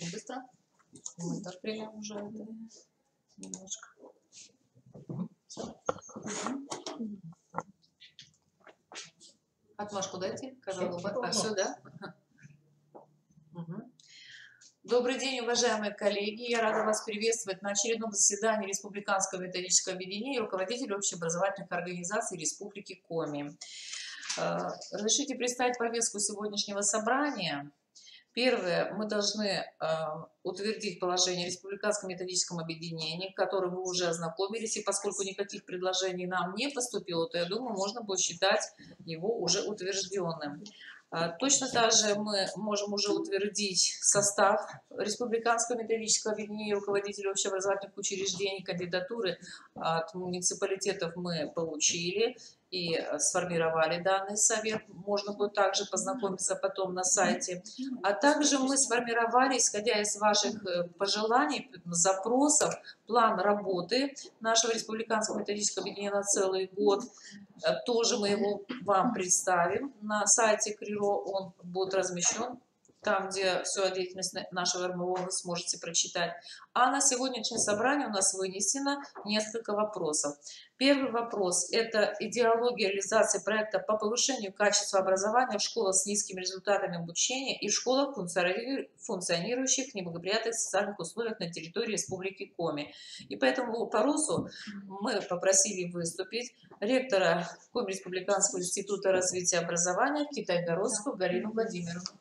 очень быстро. Мы торпели уже немножко. Отмашку дайте, когда все, да? Добрый день, уважаемые коллеги. Я рада вас приветствовать на очередном заседании Республиканского методического объединения руководителей общеобразовательных организаций Республики Коми. Разрешите представить повестку сегодняшнего собрания. Первое, мы должны утвердить положение Республиканского методического объединения, к которому вы уже ознакомились, и поскольку никаких предложений нам не поступило, то, я думаю, можно будет считать его уже утвержденным. Точно так же мы можем уже утвердить состав Республиканского методического объединения руководителей общеобразовательных учреждений. Кандидатуры от муниципалитетов мы получили и сформировали данный совет. Можно будет также познакомиться потом на сайте. А также мы сформировали, исходя из ваших пожеланий, запросов, план работы нашего Республиканского методического объединения на целый год. Тоже мы его вам представим. На сайте КРИРО он будет размещен, там, где все о деятельности нашего РМО вы сможете прочитать. А на сегодняшнее собрание у нас вынесено несколько вопросов. Первый вопрос – это идеология реализации проекта по повышению качества образования в школах с низкими результатами обучения и в школах, функционирующих в неблагоприятных социальных условиях на территории Республики Коми. И по этому вопросу мы попросили выступить ректора Коми Республиканского института развития образования Китайгородскую Галину Владимировну.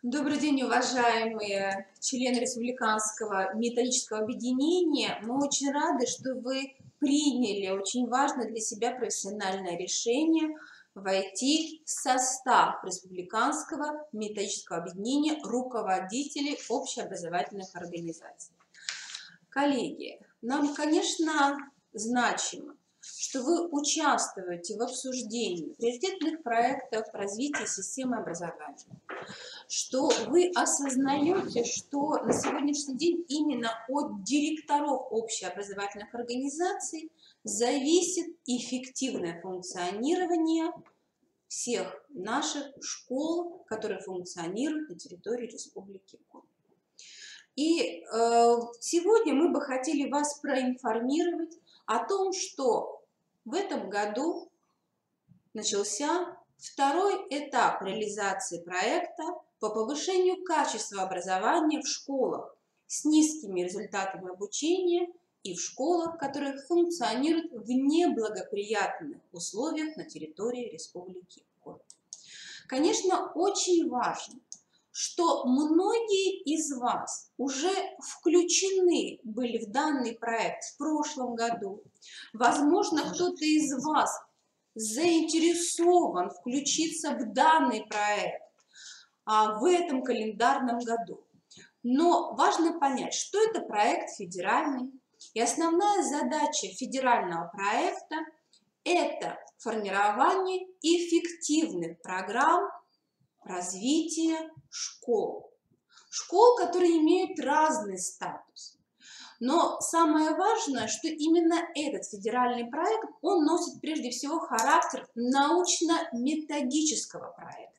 Добрый день, уважаемые члены Республиканского методического объединения. Мы очень рады, что вы приняли очень важное для себя профессиональное решение войти в состав Республиканского методического объединения руководителей общеобразовательных организаций. Коллеги, нам, конечно, значимо, что вы участвуете в обсуждении приоритетных проектов развития системы образования, что вы осознаете, что на сегодняшний день именно от директоров общеобразовательных организаций зависит эффективное функционирование всех наших школ, которые функционируют на территории Республики Коми. И сегодня мы бы хотели вас проинформировать о том, что в этом году начался второй этап реализации проекта по повышению качества образования в школах с низкими результатами обучения и в школах, которые функционируют в неблагоприятных условиях на территории Республики Коми. Конечно, очень важно, что многие из вас уже включены были в данный проект в прошлом году. Возможно, кто-то из вас заинтересован включиться в данный проект в этом календарном году. Но важно понять, что это проект федеральный. И основная задача федерального проекта – это формирование эффективных программ развития школ. Школ, которые имеют разный статус. Но самое важное, что именно этот федеральный проект, он носит прежде всего характер научно-методического проекта.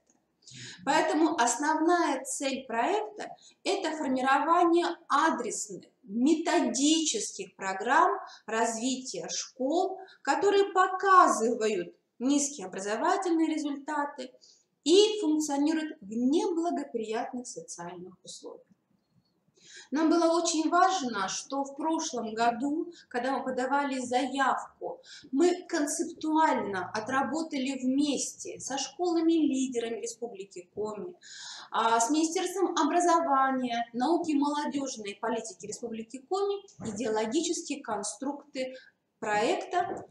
Поэтому основная цель проекта – это формирование адресных, методических программ развития школ, которые показывают низкие образовательные результаты и функционируют в неблагоприятных социальных условиях. Нам было очень важно, что в прошлом году, когда мы подавали заявку, мы концептуально отработали вместе со школами-лидерами Республики Коми, с Министерством образования, науки и молодежной политики Республики Коми идеологические конструкты проекта,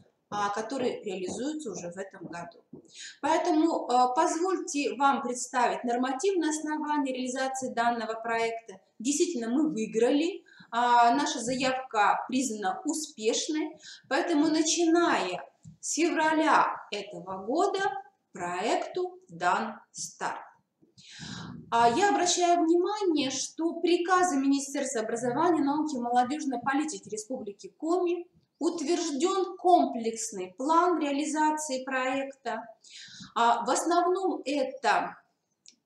которые реализуются уже в этом году. Поэтому позвольте вам представить нормативное основание реализации данного проекта. Действительно, мы выиграли, наша заявка признана успешной, поэтому начиная с февраля этого года проекту дан старт. Я обращаю внимание, что приказом Министерства образования, науки и молодежной политики Республики Коми утвержден комплексный план реализации проекта. В основном это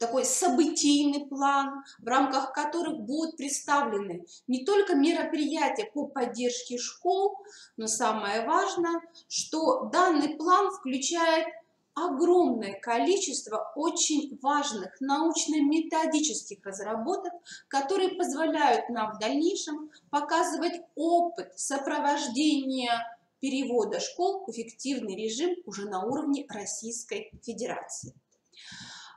такой событийный план, в рамках которых будут представлены не только мероприятия по поддержке школ, но самое важное, что данный план включает огромное количество очень важных научно-методических разработок, которые позволяют нам в дальнейшем показывать опыт сопровождения перевода школ в эффективный режим уже на уровне Российской Федерации.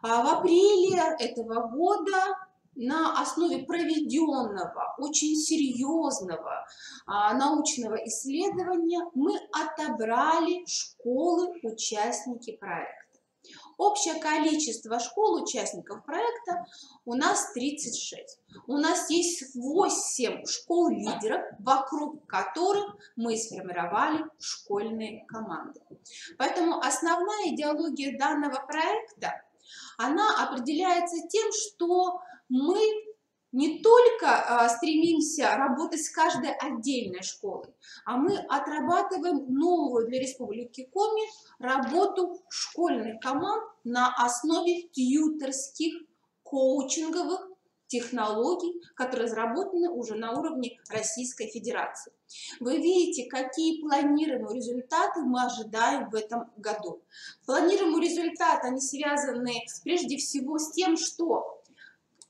В апреле этого года на основе проведенного, очень серьезного научного исследования мы отобрали школы-участники проекта. Общее количество школ-участников проекта у нас 36. У нас есть 8 школ-лидеров, вокруг которых мы сформировали школьные команды. Поэтому основная идеология данного проекта, она определяется тем, что мы не только стремимся работать с каждой отдельной школой, а мы отрабатываем новую для Республики Коми работу школьных команд на основе тьюторских, коучинговых технологий, которые разработаны уже на уровне Российской Федерации. Вы видите, какие планируемые результаты мы ожидаем в этом году. Планируемые результаты, они связаны прежде всего с тем, что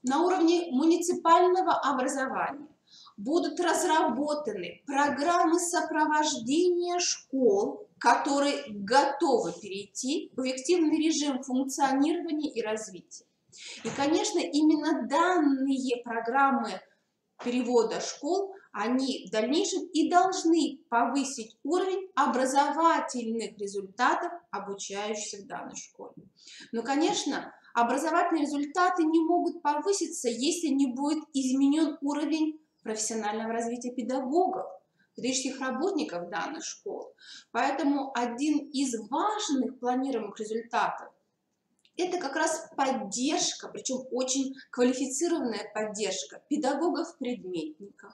на уровне муниципального образования будут разработаны программы сопровождения школ, которые готовы перейти в эффективный режим функционирования и развития. И, конечно, именно данные программы перевода школ, они в дальнейшем и должны повысить уровень образовательных результатов обучающихся в данной школе. Но, конечно, образовательные результаты не могут повыситься, если не будет изменен уровень профессионального развития педагогов, педагогических работников данной школы. Поэтому один из важных планируемых результатов — это как раз поддержка, причем очень квалифицированная поддержка педагогов-предметников,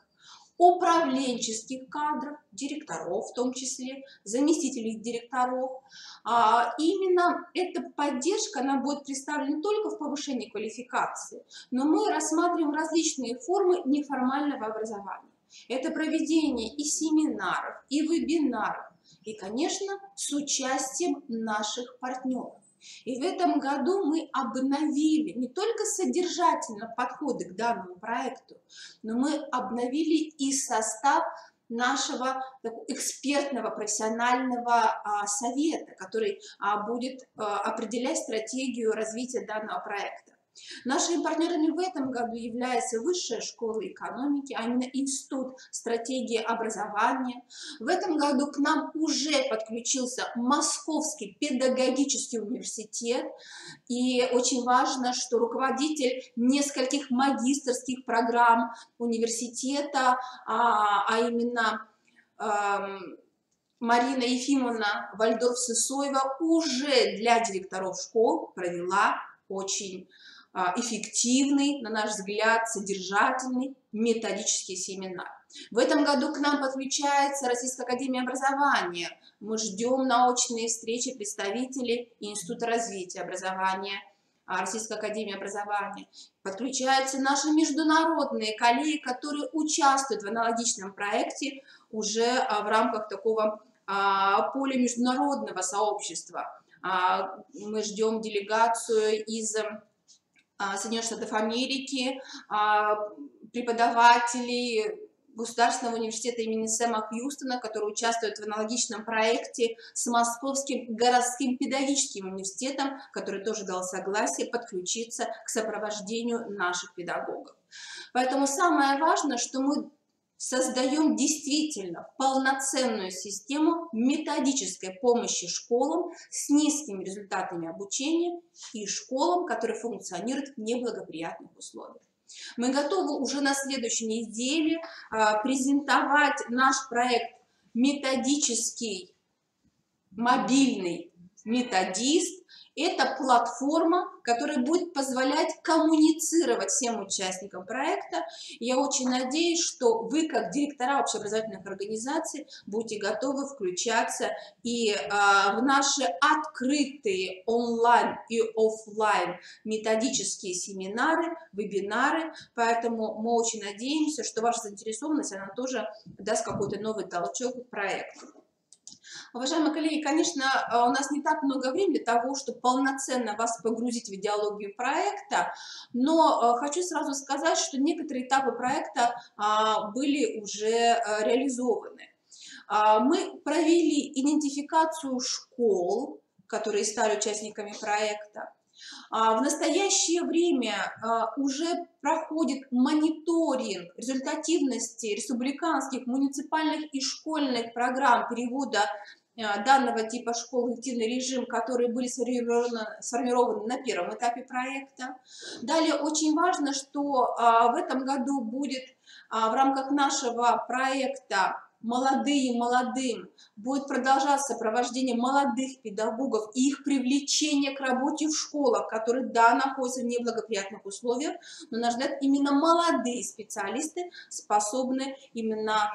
управленческих кадров, директоров в том числе, заместителей директоров. Именно эта поддержка, она будет представлена не только в повышении квалификации, но мы рассматриваем различные формы неформального образования. Это проведение и семинаров, и вебинаров, и, конечно, с участием наших партнеров. И в этом году мы обновили не только содержательно подходы к данному проекту, но мы обновили и состав нашего экспертного профессионального совета, который будет определять стратегию развития данного проекта. Нашими партнерами в этом году является Высшая школа экономики, а именно Институт стратегии образования. В этом году к нам уже подключился Московский педагогический университет. И очень важно, что руководитель нескольких магистерских программ университета, а именно Марина Ефимовна Вальдорф-Сысоева, уже для директоров школ провела очень эффективный, на наш взгляд, содержательный методический семинар. В этом году к нам подключается Российская академия образования. Мы ждем научные встречи представителей Института развития образования, Российской академии образования. Подключаются наши международные коллеги, которые участвуют в аналогичном проекте уже в рамках такого поля международного сообщества. Мы ждем делегацию из Соединенных Штатов Америки, преподавателей Государственного университета имени Сэма Хьюстона, которые участвуют в аналогичном проекте с Московским городским педагогическим университетом, который тоже дал согласие подключиться к сопровождению наших педагогов. Поэтому самое важное, что мы создаем действительно полноценную систему методической помощи школам с низкими результатами обучения и школам, которые функционируют в неблагоприятных условиях. Мы готовы уже на следующей неделе презентовать наш проект «Методический мобильный методист». Это платформа, которая будет позволять коммуницировать всем участникам проекта. Я очень надеюсь, что вы, как директора общеобразовательных организаций, будете готовы включаться и в наши открытые онлайн и офлайн методические семинары, вебинары. Поэтому мы очень надеемся, что ваша заинтересованность, она тоже даст какой-то новый толчок к проекту. Уважаемые коллеги, конечно, у нас не так много времени для того, чтобы полноценно вас погрузить в идеологию проекта, но хочу сразу сказать, что некоторые этапы проекта были уже реализованы. Мы провели идентификацию школ, которые стали участниками проекта. В настоящее время уже проходит мониторинг результативности республиканских, муниципальных и школьных программ перевода данного типа школ в активный режим, которые были сформированы на первом этапе проекта. Далее очень важно, что в этом году будет в рамках нашего проекта «Молодые молодым» будет продолжаться сопровождение молодых педагогов и их привлечение к работе в школах, которые, да, находятся в неблагоприятных условиях, но, на наш взгляд, именно молодые специалисты способны именно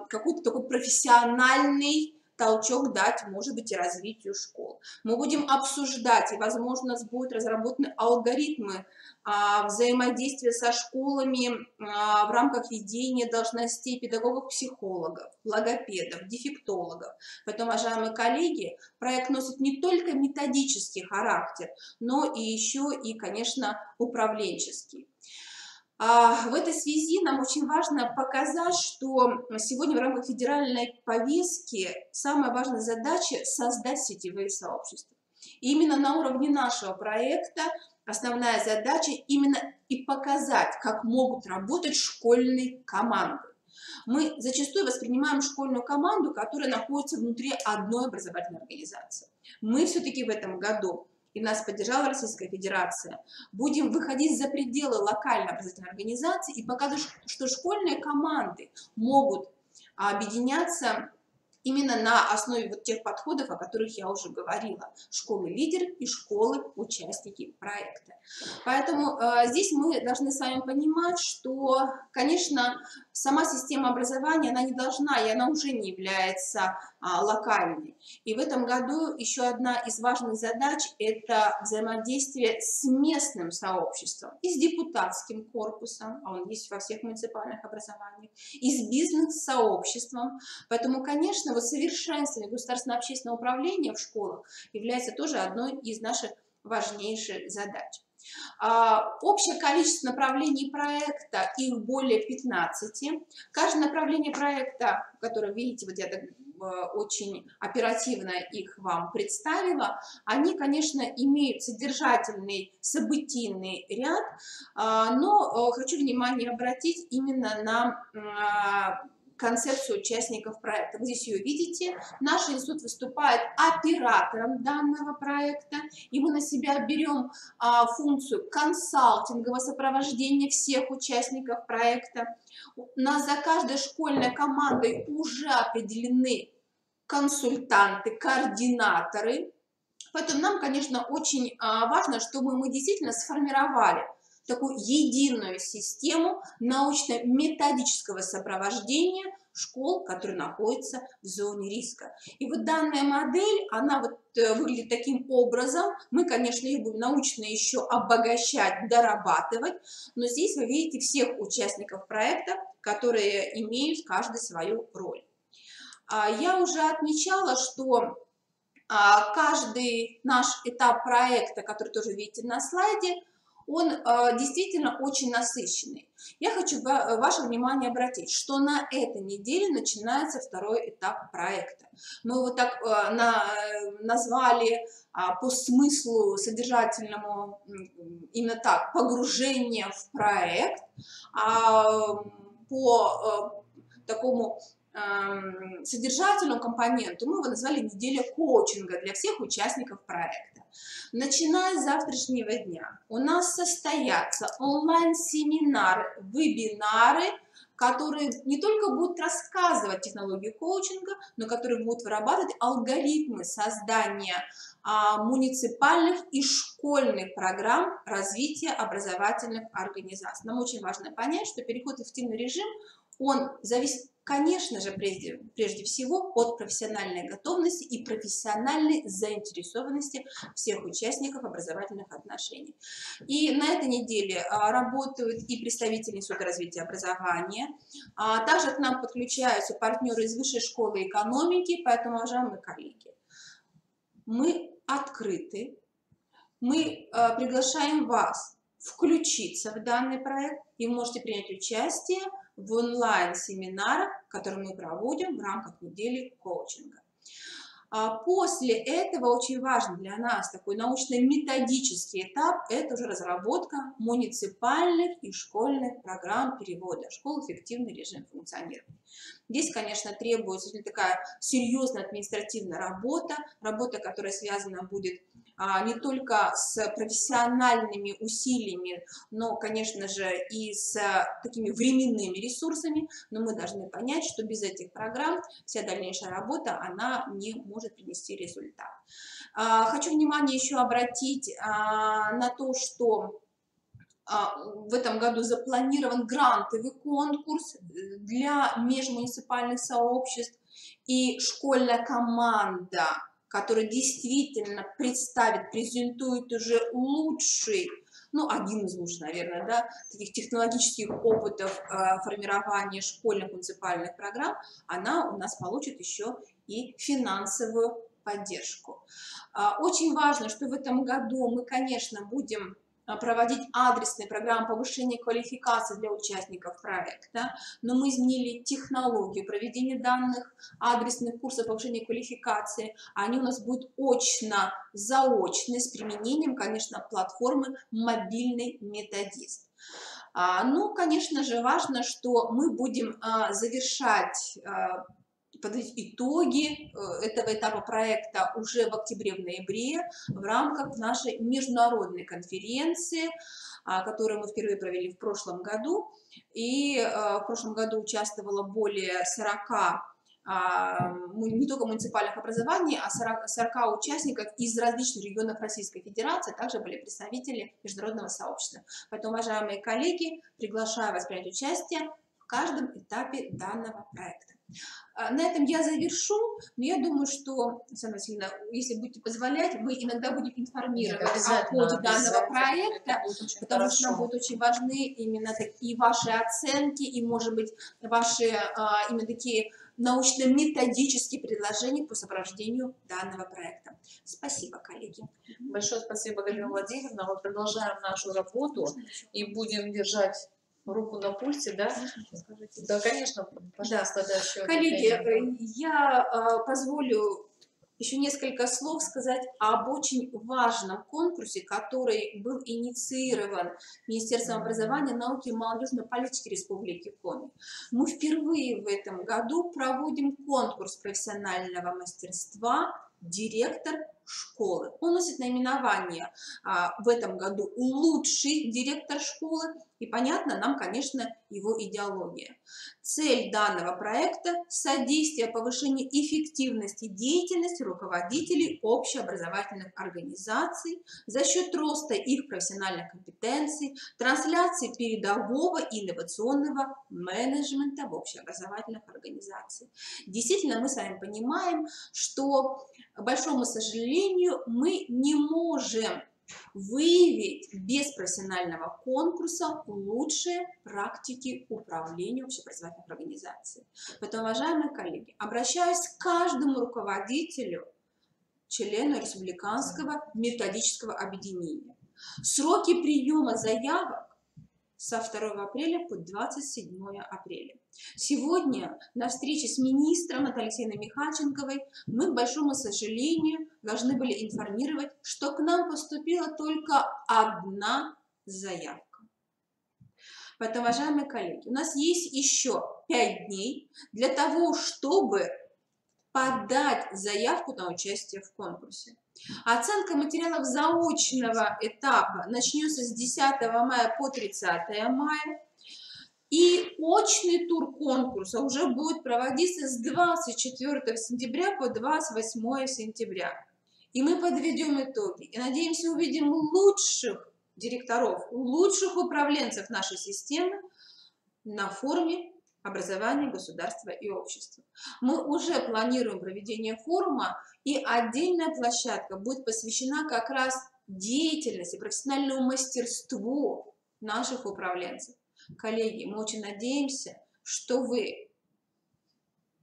какой-то такой профессиональный толчок дать, может быть, и развитию школ. Мы будем обсуждать, и, возможно, у нас будут разработаны алгоритмы взаимодействия со школами в рамках ведения должностей педагогов-психологов, логопедов, дефектологов. Поэтому, уважаемые коллеги, проект носит не только методический характер, но и еще и, конечно, управленческий. В этой связи нам очень важно показать, что сегодня в рамках федеральной повестки самая важная задача – создать сетевые сообщества. И именно на уровне нашего проекта основная задача именно и показать, как могут работать школьные команды. Мы зачастую воспринимаем школьную команду, которая находится внутри одной образовательной организации. Мы все-таки в этом году, и нас поддержала Российская Федерация, будем выходить за пределы локальной образовательной организации и показывать, что школьные команды могут объединяться именно на основе вот тех подходов, о которых я уже говорила. Школы-лидеры и школы-участники проекта. Поэтому здесь мы должны с вами понимать, что, конечно, сама система образования, она не должна, и она уже не является локальной. И в этом году еще одна из важных задач – это взаимодействие с местным сообществом, и с депутатским корпусом, а он есть во всех муниципальных образованиях, и с бизнес-сообществом. Поэтому, конечно, усовершенствование государственного общественного управления в школах является тоже одной из наших важнейших задач. Общее количество направлений проекта, их более 15. Каждое направление проекта, которое видите, вот я так очень оперативно их вам представила, они, конечно, имеют содержательный, событийный ряд, но хочу внимание обратить именно на концепцию участников проекта. Вы здесь ее видите. Наш институт выступает оператором данного проекта, и мы на себя берем функцию консалтингового сопровождения всех участников проекта. У нас за каждой школьной командой уже определены консультанты, координаторы. Поэтому нам, конечно, очень важно, чтобы мы действительно сформировали такую единую систему научно-методического сопровождения школ, которые находятся в зоне риска. И вот данная модель, она вот выглядит таким образом. Мы, конечно, ее будем научно еще обогащать, дорабатывать, но здесь вы видите всех участников проекта, которые имеют каждый свою роль. Я уже отмечала, что каждый наш этап проекта, который тоже видите на слайде, он действительно очень насыщенный. Я хочу ваше внимание обратить, что на этой неделе начинается второй этап проекта. Мы его так назвали по смыслу содержательному, именно так, погружение в проект, по такому содержательному компоненту мы его назвали «Неделя коучинга» для всех участников проекта. Начиная с завтрашнего дня у нас состоятся онлайн-семинары, вебинары, которые не только будут рассказывать технологию коучинга, но которые будут вырабатывать алгоритмы создания муниципальных и школьных программ развития образовательных организаций. Нам очень важно понять, что переход в эффективный режим, он зависит, конечно же, прежде всего от профессиональной готовности и профессиональной заинтересованности всех участников образовательных отношений. И на этой неделе работают и представители Института развития образования, также к нам подключаются партнеры из Высшей школы экономики, поэтому, уважаемые коллеги, мы открыты, мы приглашаем вас включиться в данный проект, и вы можете принять участие в онлайн-семинарах, которые мы проводим в рамках недели коучинга. После этого очень важный для нас такой научно-методический этап – это уже разработка муниципальных и школьных программ перевода школ в эффективный режим функционирования. Здесь, конечно, требуется такая серьезная административная работа, которая связана будет не только с профессиональными усилиями, но, конечно же, и с такими временными ресурсами, но мы должны понять, что без этих программ вся дальнейшая работа, она не может принести результат. Хочу внимание еще обратить на то, что в этом году запланирован грантовый конкурс для межмуниципальных сообществ, и школьная команда, который действительно представит, презентует уже лучший, один из лучших, наверное, да, таких технологических опытов формирования школьных муниципальных программ, она у нас получит еще и финансовую поддержку. Очень важно, что в этом году мы, конечно, будем проводить адресные программы повышения квалификации для участников проекта, но мы изменили технологию проведения данных адресных курсов повышения квалификации. Они у нас будут очно-заочные с применением, конечно, платформы «Мобильный методист». Конечно же, важно, что мы будем завершать подводить итоги этого этапа проекта уже в октябре, в ноябре в рамках нашей международной конференции, которую мы впервые провели в прошлом году. И в прошлом году участвовало более 40 не только муниципальных образований, а 40 участников из различных регионов Российской Федерации, также были представители международного сообщества. Поэтому, уважаемые коллеги, приглашаю вас принять участие в каждом этапе данного проекта. На этом я завершу, но я думаю, что, Александра Васильевна, если будете позволять, мы иногда будем информировать о ходе данного проекта, потому что нам будут очень важны именно такие ваши оценки и, может быть, ваши именно такие научно-методические предложения по сопровождению данного проекта. Спасибо, коллеги. Большое спасибо, Галина Владимировна. Мы продолжаем нашу работу и будем держать руку на пульсе, да? Да, конечно, пожалуйста, да, еще. Коллеги, я позволю еще несколько слов сказать об очень важном конкурсе, который был инициирован Министерством образования, науки и молодежной политики Республики Коми. Мы впервые в этом году проводим конкурс профессионального мастерства «Директор школы». Он носит наименование в этом году «Лучший директор школы», и понятно нам, конечно, его идеология. Цель данного проекта – содействие повышению эффективности деятельности руководителей общеобразовательных организаций за счет роста их профессиональных компетенций, трансляции передового и инновационного менеджмента в общеобразовательных организациях. Действительно, мы с вами понимаем, что, к большому сожалению, мы не можем выявить без профессионального конкурса лучшие практики управления общеобразовательных организаций. Поэтому, уважаемые коллеги, обращаюсь к каждому руководителю, члену Республиканского методического объединения. Сроки приема заявок со 2 апреля по 27 апреля. Сегодня на встрече с министром Натальей Алексеевной Михальченковой мы, к большому сожалению, должны были информировать, что к нам поступила только одна заявка. Поэтому, уважаемые коллеги, у нас есть еще 5 дней для того, чтобы подать заявку на участие в конкурсе. Оценка материалов заочного этапа начнется с 10 мая по 30 мая. И очный тур конкурса уже будет проводиться с 24 сентября по 28 сентября. И мы подведем итоги. И надеемся, увидим лучших директоров, лучших управленцев нашей системы на форуме образования, государства и общества. Мы уже планируем проведение форума, и отдельная площадка будет посвящена как раз деятельности, профессиональному мастерству наших управленцев. Коллеги, мы очень надеемся, что вы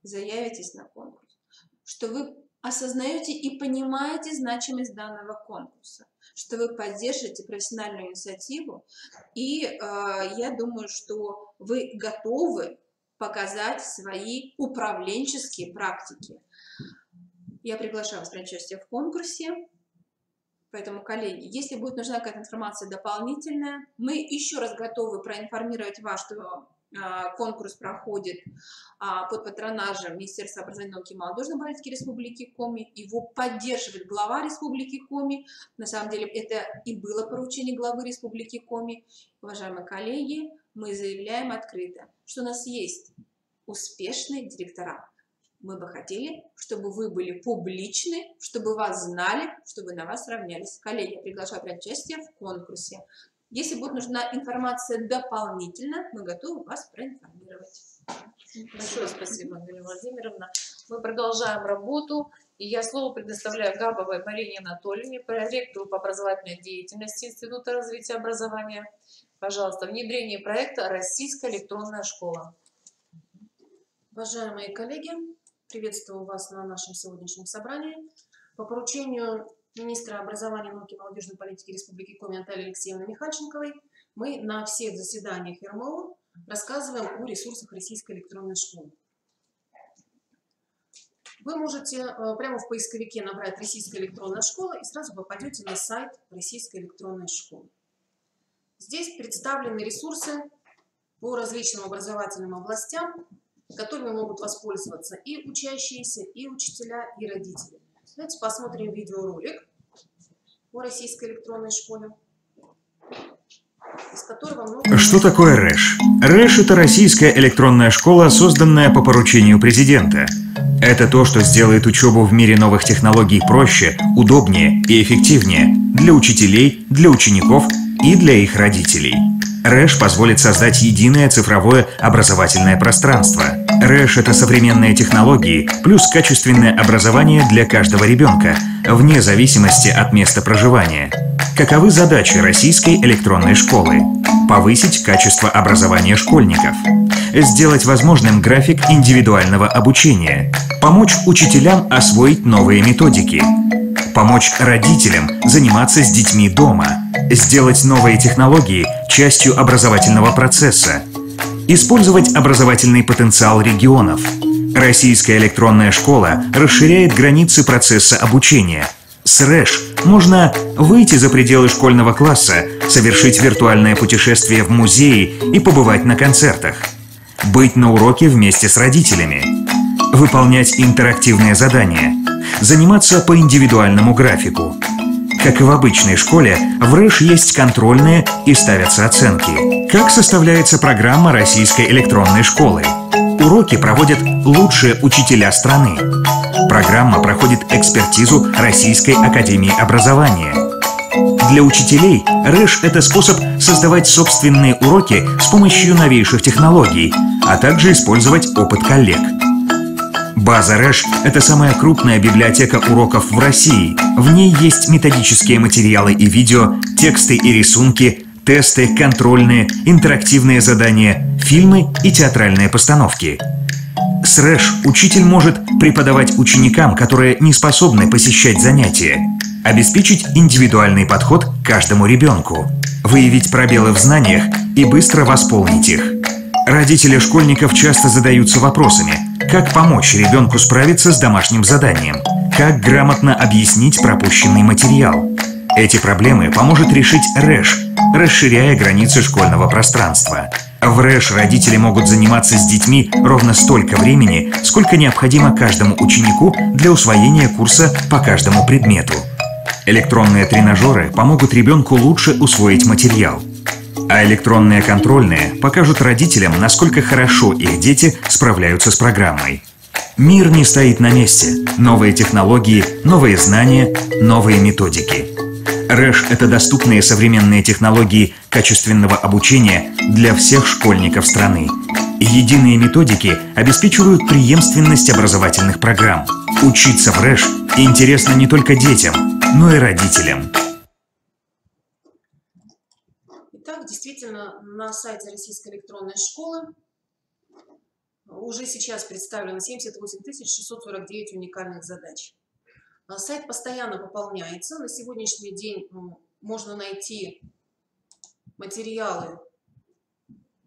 заявитесь на конкурс, что вы осознаете и понимаете значимость данного конкурса, что вы поддержите профессиональную инициативу, и я думаю, что вы готовы показать свои управленческие практики. Я приглашаю вас принять участие в конкурсе. Поэтому, коллеги, если будет нужна какая-то информация дополнительная, мы еще раз готовы проинформировать вас, что конкурс проходит под патронажем Министерства образования, науки и молодежной политики Республики Коми. Его поддерживает глава Республики Коми. На самом деле это и было поручение главы Республики Коми. Уважаемые коллеги, мы заявляем открыто, что у нас есть успешные директора. Мы бы хотели, чтобы вы были публичны, чтобы вас знали, чтобы на вас равнялись. Коллеги, я приглашаю принять участие в конкурсе. Если будет нужна информация дополнительно, мы готовы вас проинформировать. Большое спасибо, Галина Владимировна. Мы продолжаем работу. И я слово предоставляю Габовой Марине Анатольевне, проректору по образовательной деятельности Института развития образования. Пожалуйста, внедрение проекта «Российская электронная школа». Уважаемые коллеги, приветствую вас на нашем сегодняшнем собрании. По поручению министра образования, науки и молодежной политики Республики Коми Натальи Алексеевны Михальченковой мы на всех заседаниях РМО рассказываем о ресурсах Российской электронной школы. Вы можете прямо в поисковике набрать «Российская электронная школа» и сразу попадете на сайт Российской электронной школы. Здесь представлены ресурсы по различным образовательным областям, которыми могут воспользоваться и учащиеся, и учителя, и родители. Давайте посмотрим видеоролик о Российской электронной школе, из которого много... Что такое РЭШ? РЭШ – это Российская электронная школа, созданная по поручению президента. Это то, что сделает учебу в мире новых технологий проще, удобнее и эффективнее для учителей, для учеников и для их родителей. РЭШ позволит создать единое цифровое образовательное пространство. РЭШ – это современные технологии плюс качественное образование для каждого ребенка, вне зависимости от места проживания. Каковы задачи Российской электронной школы? Повысить качество образования школьников. Сделать возможным график индивидуального обучения. Помочь учителям освоить новые методики. Помочь родителям заниматься с детьми дома. Сделать новые технологии частью образовательного процесса. Использовать образовательный потенциал регионов. Российская электронная школа расширяет границы процесса обучения. С РЭШ можно выйти за пределы школьного класса, совершить виртуальное путешествие в музеи и побывать на концертах. Быть на уроке вместе с родителями. Выполнять интерактивные задания. Заниматься по индивидуальному графику. Как и в обычной школе, в РЭШ есть контрольные и ставятся оценки. Как составляется программа Российской электронной школы? Уроки проводят лучшие учителя страны. Программа проходит экспертизу Российской академии образования. Для учителей РЭШ – это способ создавать собственные уроки с помощью новейших технологий, а также использовать опыт коллег. База РЭШ – это самая крупная библиотека уроков в России. В ней есть методические материалы и видео, тексты и рисунки, тесты, контрольные, интерактивные задания, фильмы и театральные постановки. С РЭШ учитель может преподавать ученикам, которые не способны посещать занятия, обеспечить индивидуальный подход к каждому ребенку, выявить пробелы в знаниях и быстро восполнить их. Родители школьников часто задаются вопросами: как помочь ребенку справиться с домашним заданием, как грамотно объяснить пропущенный материал. Эти проблемы поможет решить РЭШ, расширяя границы школьного пространства. В РЭШ родители могут заниматься с детьми ровно столько времени, сколько необходимо каждому ученику для усвоения курса по каждому предмету. Электронные тренажеры помогут ребенку лучше усвоить материал. А электронные контрольные покажут родителям, насколько хорошо их дети справляются с программой. Мир не стоит на месте. Новые технологии, новые знания, новые методики. РЭШ – это доступные современные технологии качественного обучения для всех школьников страны. Единые методики обеспечивают преемственность образовательных программ. Учиться в РЭШ интересно не только детям, но и родителям. Итак, действительно, на сайте Российской электронной школы уже сейчас представлено 78 649 уникальных задач. Сайт постоянно пополняется. На сегодняшний день можно найти материалы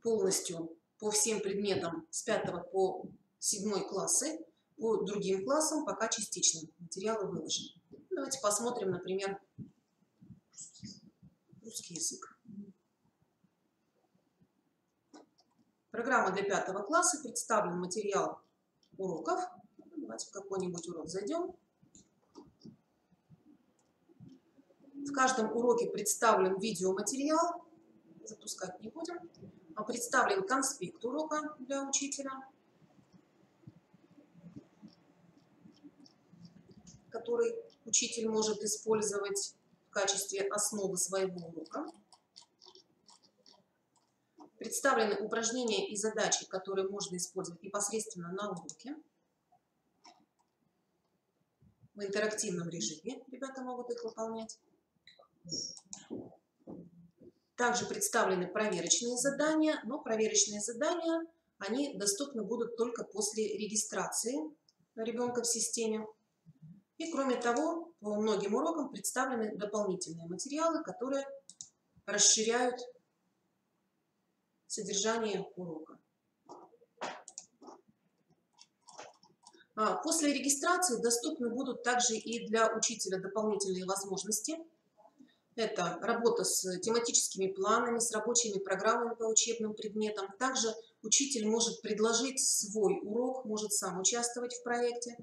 полностью по всем предметам с 5 по 7 классы. По другим классам пока частично материалы выложены. Давайте посмотрим, например, русский язык. Программа для 5 класса, представлен материал уроков. Давайте в какой-нибудь урок зайдем. В каждом уроке представлен видеоматериал, запускать не будем. Представлен конспект урока для учителя, который учитель может использовать в качестве основы своего урока. Представлены упражнения и задачи, которые можно использовать непосредственно на уроке. В интерактивном режиме ребята могут их выполнять. Также представлены проверочные задания, но проверочные задания, они доступны будут только после регистрации ребенка в системе. И кроме того, по многим урокам представлены дополнительные материалы, которые расширяют содержание урока. После регистрации доступны будут также и для учителя дополнительные возможности. Это работа с тематическими планами, с рабочими программами по учебным предметам. Также учитель может предложить свой урок, может сам участвовать в проекте.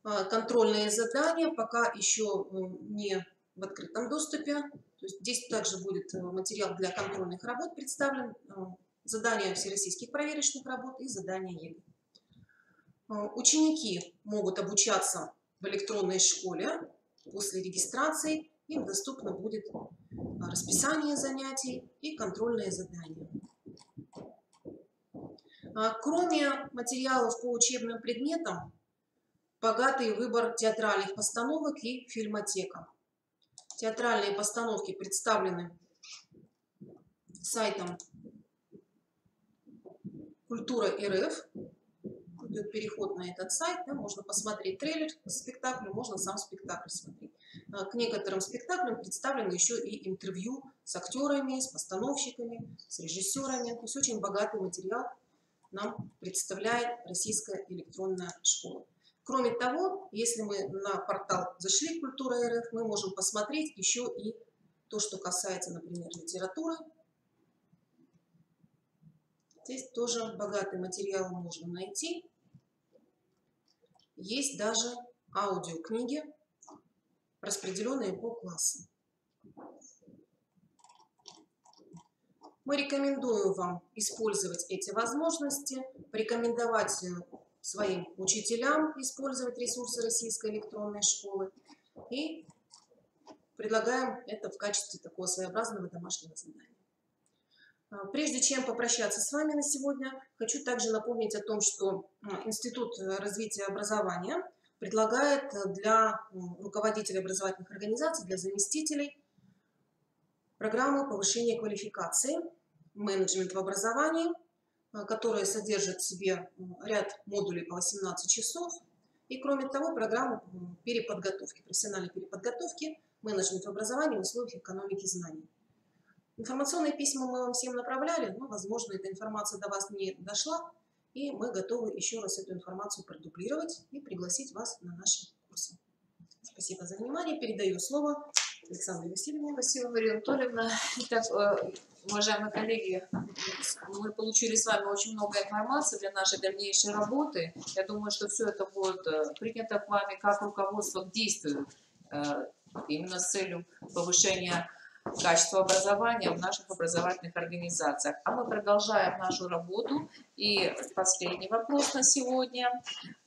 Контрольные задания пока еще не в открытом доступе. То есть здесь также будет материал для контрольных работ представлен, задания всероссийских проверочных работ и задания ЕГЭ. Ученики могут обучаться в электронной школе после регистрации. Им доступно будет расписание занятий и контрольные задания. Кроме материалов по учебным предметам, богатый выбор театральных постановок и фильмотека. Театральные постановки представлены сайтом Культура.рф. Идет переход на этот сайт, да, можно посмотреть трейлер к спектаклю, можно сам спектакль смотреть. К некоторым спектаклям представлены еще и интервью с актерами, с постановщиками, с режиссерами. То есть очень богатый материал нам представляет Российская электронная школа. Кроме того, если мы на портал зашли Культура.рф, мы можем посмотреть еще и то, что касается, например, литературы. Здесь тоже богатый материал можно найти. Есть даже аудиокниги, распределенные по классам. Мы рекомендуем вам использовать эти возможности, порекомендовать своим учителям использовать ресурсы Российской электронной школы и предлагаем это в качестве такого своеобразного домашнего задания. Прежде чем попрощаться с вами на сегодня, хочу также напомнить о том, что Институт развития образования предлагает для руководителей образовательных организаций, для заместителей программу повышения квалификации, менеджмент в образовании, которая содержит в себе ряд модулей по 18 часов. И кроме того, программу переподготовки, профессиональной переподготовки, менеджмент в образовании в условиях экономики знаний. Информационные письма мы вам всем направляли, но, возможно, эта информация до вас не дошла, и мы готовы еще раз эту информацию продублировать и пригласить вас на наши курсы. Спасибо за внимание. Передаю слово Александре Васильевне. Спасибо, Мария Анатольевна. Итак, уважаемые коллеги, мы получили с вами очень много информации для нашей дальнейшей работы. Я думаю, что все это будет принято к вами как руководство к действию, именно с целью повышения качества образования в наших образовательных организациях. А мы продолжаем нашу работу. И последний вопрос на сегодня.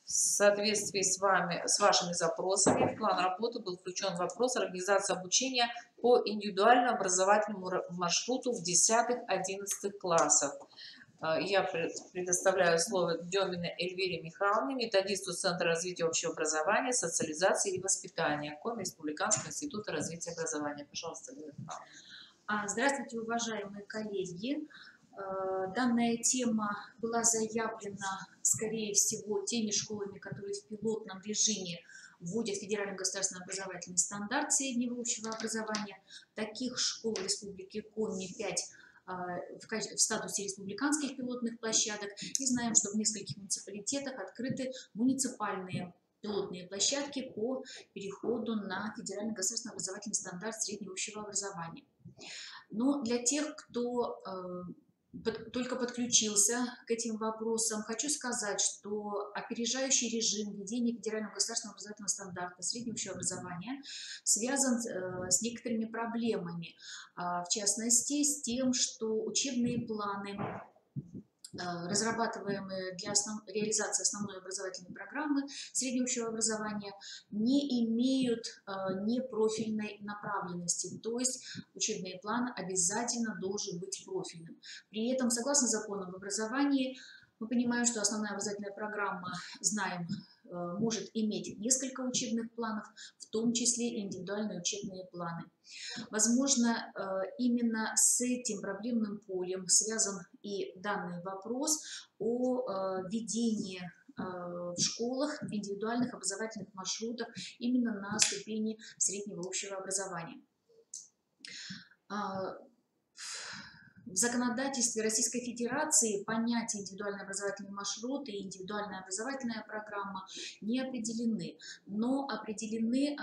В соответствии с вашими запросами в план работы был включен вопрос организации обучения по индивидуальному образовательному маршруту в 10-11 классах. Я предоставляю слово Деминой Эльвире Михайловне, методисту Центра развития общего образования, социализации и воспитания Коми Республиканского института развития образования. Пожалуйста, Эльвира Михайловна. Здравствуйте, уважаемые коллеги. Данная тема была заявлена, скорее всего, теми школами, которые в пилотном режиме вводят федеральный государственный образовательный стандарт среднего общего образования. Таких школ в Республике Коми 5 в статусе республиканских пилотных площадок. И знаем, что в нескольких муниципалитетах открыты муниципальные пилотные площадки по переходу на федеральный государственный образовательный стандарт среднего общего образования. Но для тех, кто только подключился к этим вопросам, хочу сказать, что опережающий режим введения федерального государственного образовательного стандарта среднего общего образования связан с некоторыми проблемами, в частности с тем, что учебные планы, разрабатываемые для реализации основной образовательной программы среднего общего образования, не имеют непрофильной направленности, то есть учебный план обязательно должен быть профильным. При этом, согласно закону об образовании, мы понимаем, что основная образовательная программа, знаем, может иметь несколько учебных планов, в том числе и индивидуальные учебные планы. Возможно, именно с этим проблемным полем связан и данный вопрос о введении в школах индивидуальных образовательных маршрутов именно на ступени среднего общего образования. В законодательстве Российской Федерации понятия индивидуальный образовательный маршрут и индивидуальная образовательная программа не определены, но определены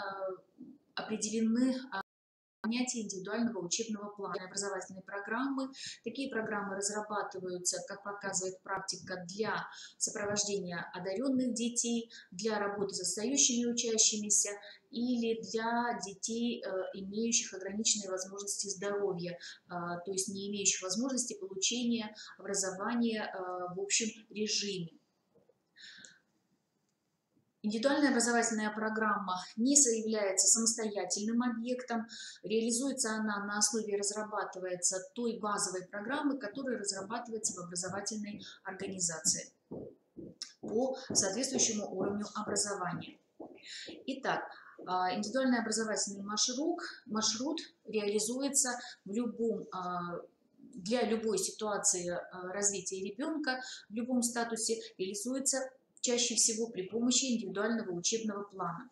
понятия индивидуального учебного плана образовательной программы. Такие программы разрабатываются, как показывает практика, для сопровождения одаренных детей, для работы с отстающими учащимися или для детей, имеющих ограниченные возможности здоровья, то есть не имеющих возможности получения образования в общем режиме. Индивидуальная образовательная программа не является самостоятельным объектом, реализуется она на основе, разрабатывается той базовой программы, которая разрабатывается в образовательной организации по соответствующему уровню образования. Итак, индивидуальный образовательный маршрут реализуется для любой ситуации развития ребенка, в любом статусе реализуется чаще всего при помощи индивидуального учебного плана.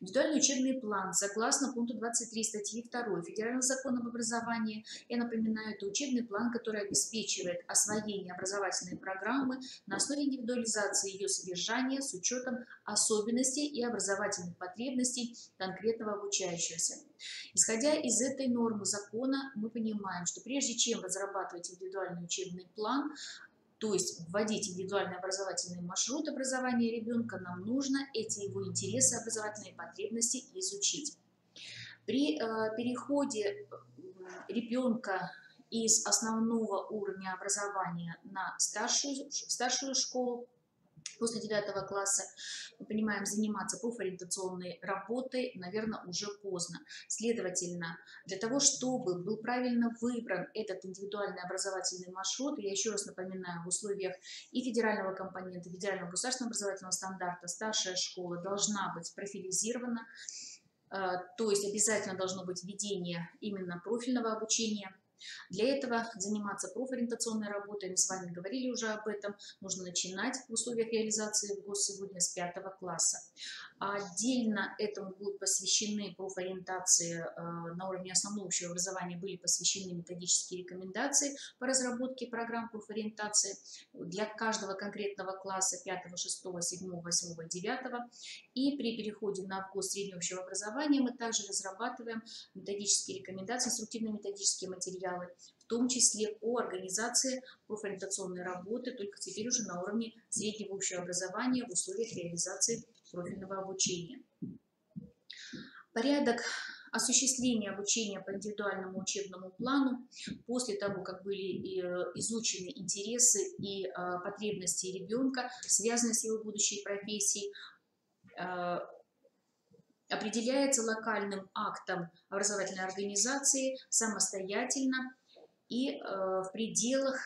Индивидуальный учебный план, согласно пункту 23 статьи 2 Федерального закона об образовании, я напоминаю, это учебный план, который обеспечивает освоение образовательной программы на основе индивидуализации ее содержания с учетом особенностей и образовательных потребностей конкретного обучающегося. Исходя из этой нормы закона, мы понимаем, что прежде чем разрабатывать индивидуальный учебный план, то есть вводить индивидуальный образовательный маршрут образования ребенка, нам нужно эти его интересы, образовательные потребности изучить. При переходе ребенка из основного уровня образования на старшую школу, после 9 класса, мы понимаем, заниматься профориентационной работой, наверное, уже поздно. Следовательно, для того, чтобы был правильно выбран этот индивидуальный образовательный маршрут, я еще раз напоминаю, в условиях и федерального компонента, федерального государственного образовательного стандарта старшая школа должна быть профилизирована, то есть обязательно должно быть введение именно профильного обучения. Для этого заниматься профориентационной работой, мы с вами говорили уже об этом, нужно начинать в условиях реализации в ГОС сегодня с 5 класса. Отдельно этому будут посвящены профориентации на уровне основного общего образования, были посвящены методические рекомендации по разработке программ профориентации для каждого конкретного класса 5, 6, 7, 8, 9. И при переходе на ГОС среднего общего образования мы также разрабатываем методические рекомендации, инструктивно-методические материалы, в том числе по организации профориентационной работы, только теперь уже на уровне среднего общего образования в условиях реализации профильного обучения. Порядок осуществление обучения по индивидуальному учебному плану после того, как были изучены интересы и потребности ребенка, связанные с его будущей профессией, определяется локальным актом образовательной организации самостоятельно и в пределах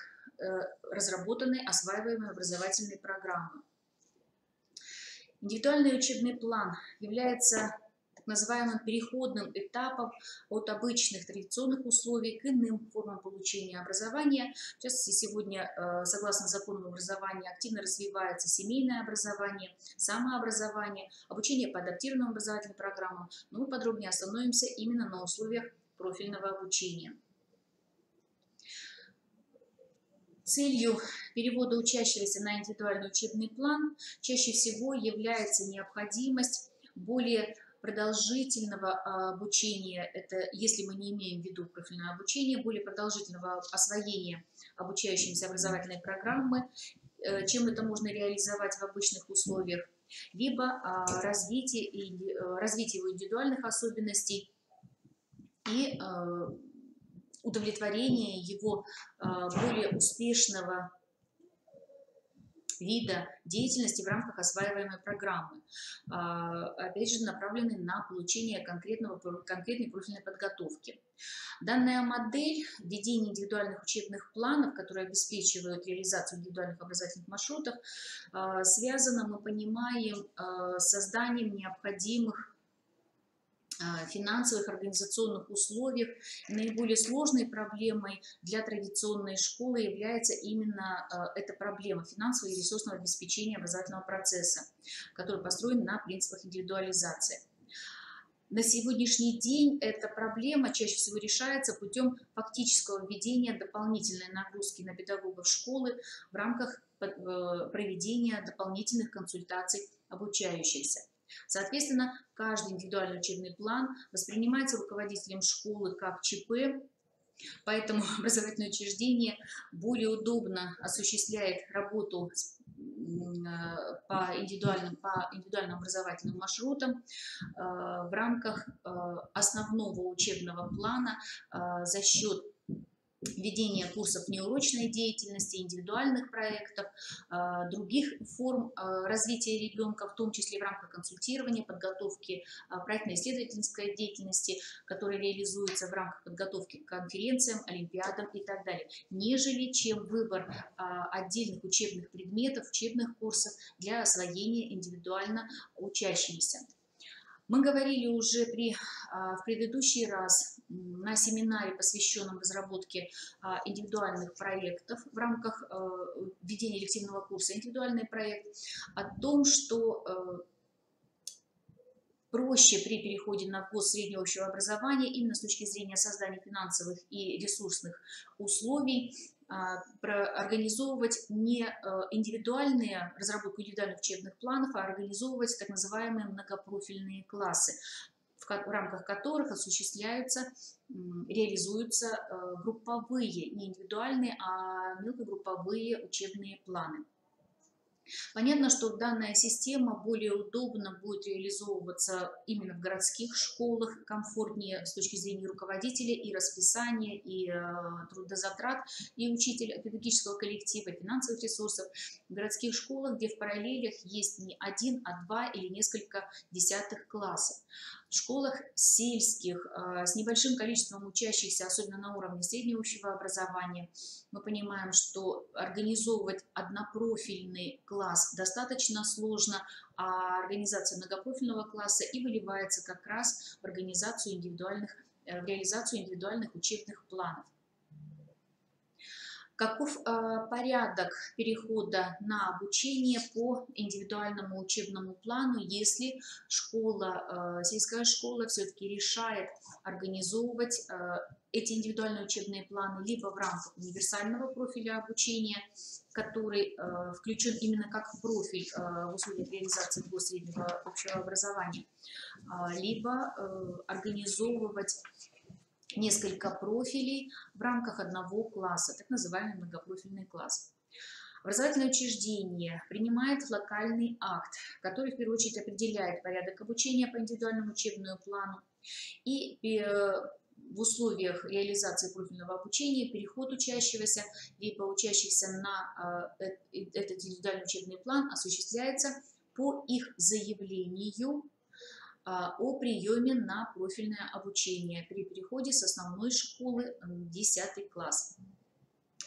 разработанной осваиваемой образовательной программы. Индивидуальный учебный план является так называемым переходным этапом от обычных традиционных условий к иным формам получения образования. В частности, сегодня, согласно закону об образовании, активно развивается семейное образование, самообразование, обучение по адаптированным образовательным программам. Но мы подробнее остановимся именно на условиях профильного обучения. Целью перевода учащегося на индивидуальный учебный план чаще всего является необходимость более продолжительного обучения, это если мы не имеем в виду профильное обучение, более продолжительного освоения обучающимся образовательной программы, чем это можно реализовать в обычных условиях, либо развитие его индивидуальных особенностей и удовлетворение его более успешного вида деятельности в рамках осваиваемой программы, опять же, направленной на получение конкретной профильной подготовки. Данная модель введения индивидуальных учебных планов, которые обеспечивают реализацию индивидуальных образовательных маршрутов, связана, мы понимаем, с созданием необходимых финансовых, организационных условиях. Наиболее сложной проблемой для традиционной школы является именно эта проблема финансового и ресурсного обеспечения образовательного процесса, который построен на принципах индивидуализации. На сегодняшний день эта проблема чаще всего решается путем фактического введения дополнительной нагрузки на педагогов школы в рамках проведения дополнительных консультаций обучающихся. Соответственно, каждый индивидуальный учебный план воспринимается руководителем школы как ЧП, поэтому образовательное учреждение более удобно осуществляет работу по индивидуальным образовательным маршрутам в рамках основного учебного плана за счет введения курсов неурочной деятельности, индивидуальных проектов, других форм развития ребенка, в том числе в рамках консультирования, подготовки проектно-исследовательской деятельности, которая реализуется в рамках подготовки к конференциям, олимпиадам и так далее, нежели чем выбор отдельных учебных предметов, учебных курсов для освоения индивидуально учащимися. Мы говорили уже в предыдущий раз на семинаре, посвященном разработке индивидуальных проектов в рамках введения элективного курса «Индивидуальный проект», о том, что проще при переходе на ВГОС среднего общего образования именно с точки зрения создания финансовых и ресурсных условий организовывать не индивидуальные, разработку индивидуальных учебных планов, а организовывать так называемые многопрофильные классы, в рамках которых осуществляются, реализуются групповые, не индивидуальные, а мелкогрупповые учебные планы. Понятно, что данная система более удобно будет реализовываться именно в городских школах, комфортнее с точки зрения руководителя и расписания, и трудозатрат, и учителя, педагогического коллектива, и финансовых ресурсов. В городских школах, где в параллелях есть не один, а два или несколько десятых классов. В школах сельских с небольшим количеством учащихся, особенно на уровне среднего общего образования, мы понимаем, что организовывать однопрофильный класс достаточно сложно, а организация многопрофильного класса и выливается как раз в реализацию индивидуальных учебных планов. Каков порядок перехода на обучение по индивидуальному учебному плану, если сельская школа все-таки решает организовывать эти индивидуальные учебные планы либо в рамках универсального профиля обучения, который включен именно как профиль в условиях реализации среднего общего образования, либо организовывать несколько профилей в рамках одного класса, так называемый многопрофильный класс. Образовательное учреждение принимает локальный акт, который в первую очередь определяет порядок обучения по индивидуальному учебному плану, И в условиях реализации профильного обучения переход учащегося либо учащихся на этот индивидуальный учебный план осуществляется по их заявлению о приеме на профильное обучение при переходе с основной школы в 10 класс.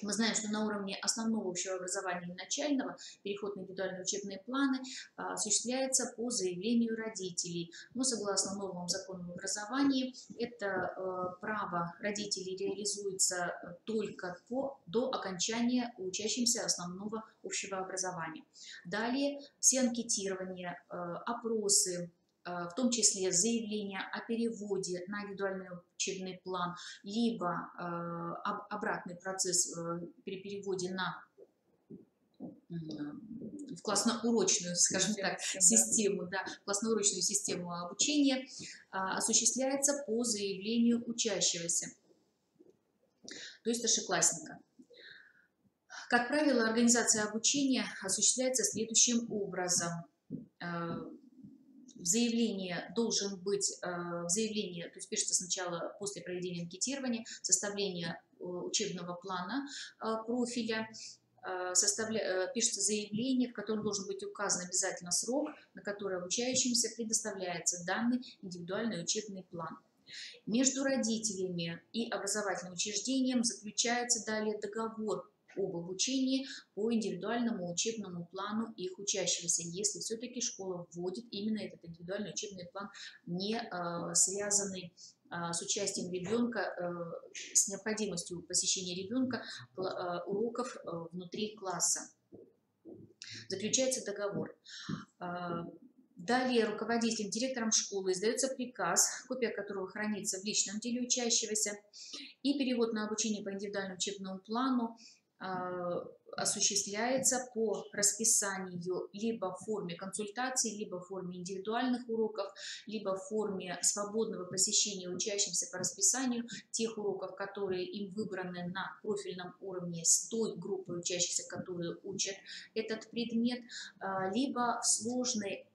Мы знаем, что на уровне основного общего образования и начального переход на индивидуальные учебные планы осуществляется по заявлению родителей. Но согласно новому закону об образовании, это право родителей реализуется только до окончания учащимся основного общего образования. Далее все анкетирования, опросы, в том числе заявление о переводе на индивидуальный учебный план, либо обратный процесс при переводе в классно-урочную, скажем так, систему, да, классно-урочную систему обучения осуществляется по заявлению учащегося, то есть старшеклассника. Как правило, организация обучения осуществляется следующим образом. В заявлении должен быть, то есть пишется сначала после проведения анкетирования, составление учебного плана профиля, пишется заявление, в котором должен быть указан обязательно срок, на который обучающимся предоставляется данный индивидуальный учебный план. Между родителями и образовательным учреждением заключается далее договор об обучении по индивидуальному учебному плану их учащегося, если все-таки школа вводит именно этот индивидуальный учебный план, не связанный с участием ребенка, с необходимостью посещения ребенка уроков внутри класса. Заключается договор. Далее руководителем, директором школы издается приказ, копия которого хранится в личном деле учащегося, и перевод на обучение по индивидуальному учебному плану осуществляется по расписанию либо в форме консультаций, либо в форме индивидуальных уроков, либо в форме свободного посещения учащимся по расписанию тех уроков, которые им выбраны на профильном уровне с той группой учащихся, которые учат этот предмет, либо в сложной,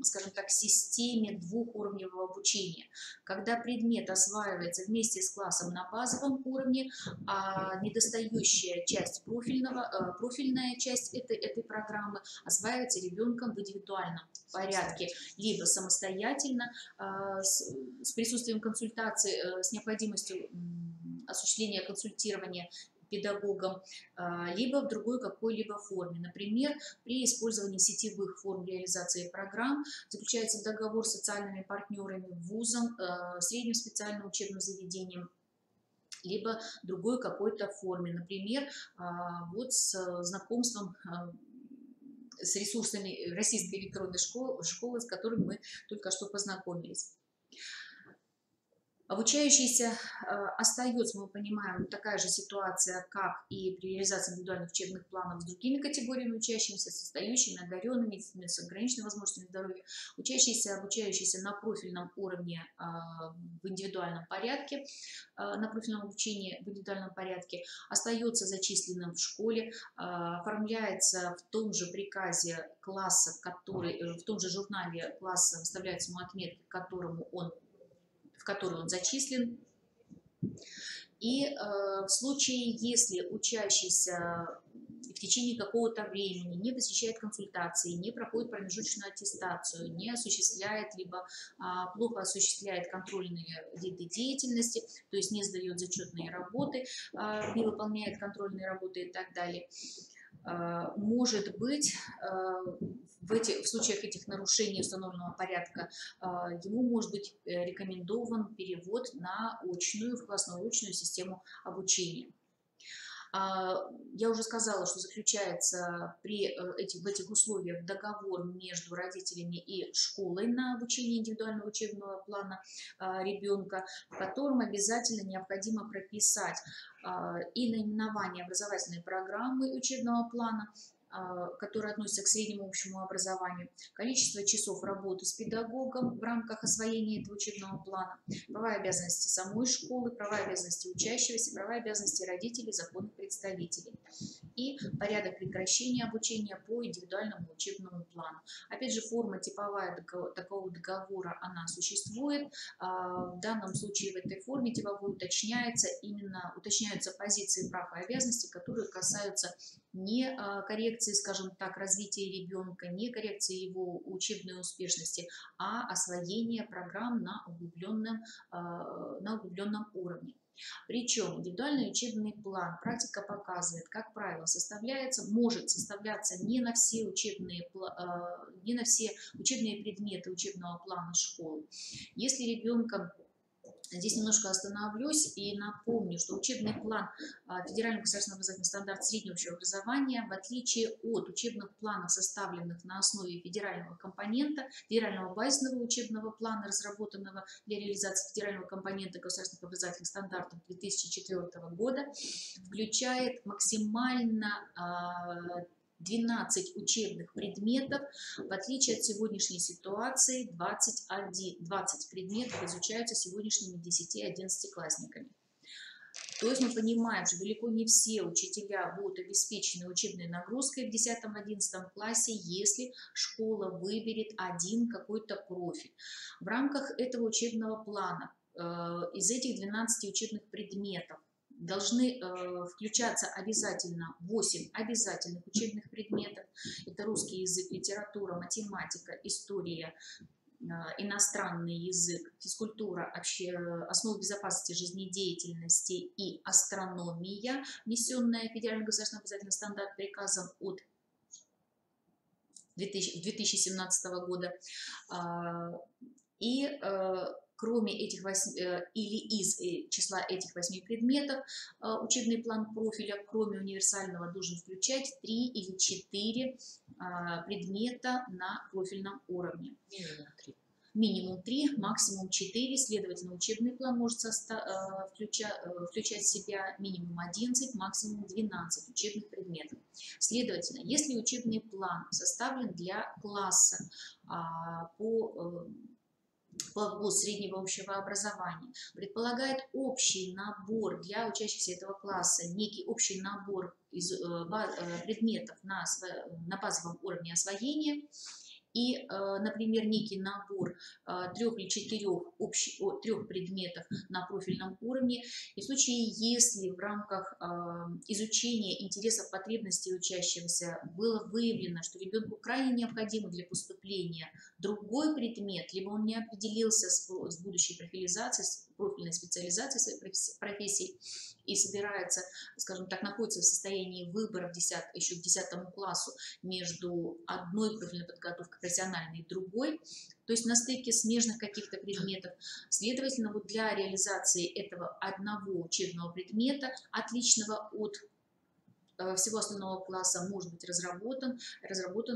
скажем так, системе двухуровневого обучения, когда предмет осваивается вместе с классом на базовом уровне, а недостающая часть профильная часть этой программы осваивается ребенком в индивидуальном порядке, либо самостоятельно, с присутствием консультации, с необходимостью осуществления консультирования педагогом, либо в другой какой-либо форме. Например, при использовании сетевых форм реализации программ заключается договор с социальными партнерами, вузом, средним специальным учебным заведением, либо другой какой-то форме. Например, вот с знакомством с ресурсами российской электронной школы, с которой мы только что познакомились. Обучающийся остается, мы понимаем, такая же ситуация, как и при реализации индивидуальных учебных планов с другими категориями учащимися, с отстающими, одаренными, с ограниченными возможностями здоровья. Учащийся, обучающийся на профильном уровне в индивидуальном порядке, на профильном обучении в индивидуальном порядке, остается зачисленным в школе, оформляется в том же приказе класса, в том же журнале класса выставляются ему отметки, в который он зачислен. И в случае, если учащийся в течение какого-то времени не посещает консультации, не проходит промежуточную аттестацию, не осуществляет, либо плохо осуществляет контрольные виды деятельности, то есть не сдает зачетные работы, не выполняет контрольные работы и так далее, может быть, в случаях этих нарушений установленного порядка ему может быть рекомендован перевод на в классно-очную систему обучения. Я уже сказала, что заключается в этих условиях договор между родителями и школой на обучение индивидуального учебного плана ребенка, в котором обязательно необходимо прописать и наименование образовательной программы учебного плана, которые относятся к среднему общему образованию, количество часов работы с педагогом в рамках освоения этого учебного плана, права и обязанности самой школы, права и обязанности учащегося, права и обязанности родителей, законных представителей и порядок прекращения обучения по индивидуальному учебному плану. Опять же, форма типовая такого договора, она существует. В данном случае в этой форме типовой уточняются позиции прав и обязанностей, которые касаются не коррекции, скажем так, развития ребенка, не коррекции его учебной успешности, а освоения программ на углубленном уровне. Причем индивидуальный учебный план, практика показывает, как правило, может составляться не на все учебные предметы учебного плана школы. Если ребенка, здесь немножко остановлюсь и напомню, что учебный план Федерального государственного образовательного стандарта среднего общего образования, в отличие от учебных планов, составленных на основе федерального компонента, федерального базисного учебного плана, разработанного для реализации федерального компонента государственных образовательных стандартов 2004 года, включает максимально 12 учебных предметов, в отличие от сегодняшней ситуации 20 предметов изучаются сегодняшними 10-11-классниками. То есть мы понимаем, что далеко не все учителя будут обеспечены учебной нагрузкой в 10-11 классе, если школа выберет один какой-то профиль. В рамках этого учебного плана из этих 12 учебных предметов должны включаться обязательно 8 обязательных учебных предметов. Это русский язык, литература, математика, история, иностранный язык, физкультура, основы безопасности жизнедеятельности и астрономия, внесенная в Федеральный государственный образовательный стандарт приказом от 2017 года. Кроме этих 8, или из числа этих 8 предметов, учебный план профиля, кроме универсального, должен включать 3 или 4 предмета на профильном уровне. Минимум 3, максимум 4, следовательно, учебный план может включать в себя минимум 11, максимум 12 учебных предметов. Следовательно, если учебный план составлен для класса по среднего общего образования, предполагает общий набор для учащихся этого класса, некий общий набор из предметов на базовом уровне освоения, и, например, некий набор 3 или 4 предметов на профильном уровне. И в случае, если в рамках изучения интересов, потребностей учащегося было выявлено, что ребенку крайне необходимо для поступления другой предмет, либо он не определился с будущей профилизацией, с профильной специализацией своей профессии и собирается, скажем так, находится в состоянии выбора еще к 10 классу между одной профильной подготовкой профессиональной и другой, то есть на стыке смежных каких-то предметов. Следовательно, вот для реализации этого одного учебного предмета, отличного от всего остального класса, может быть разработан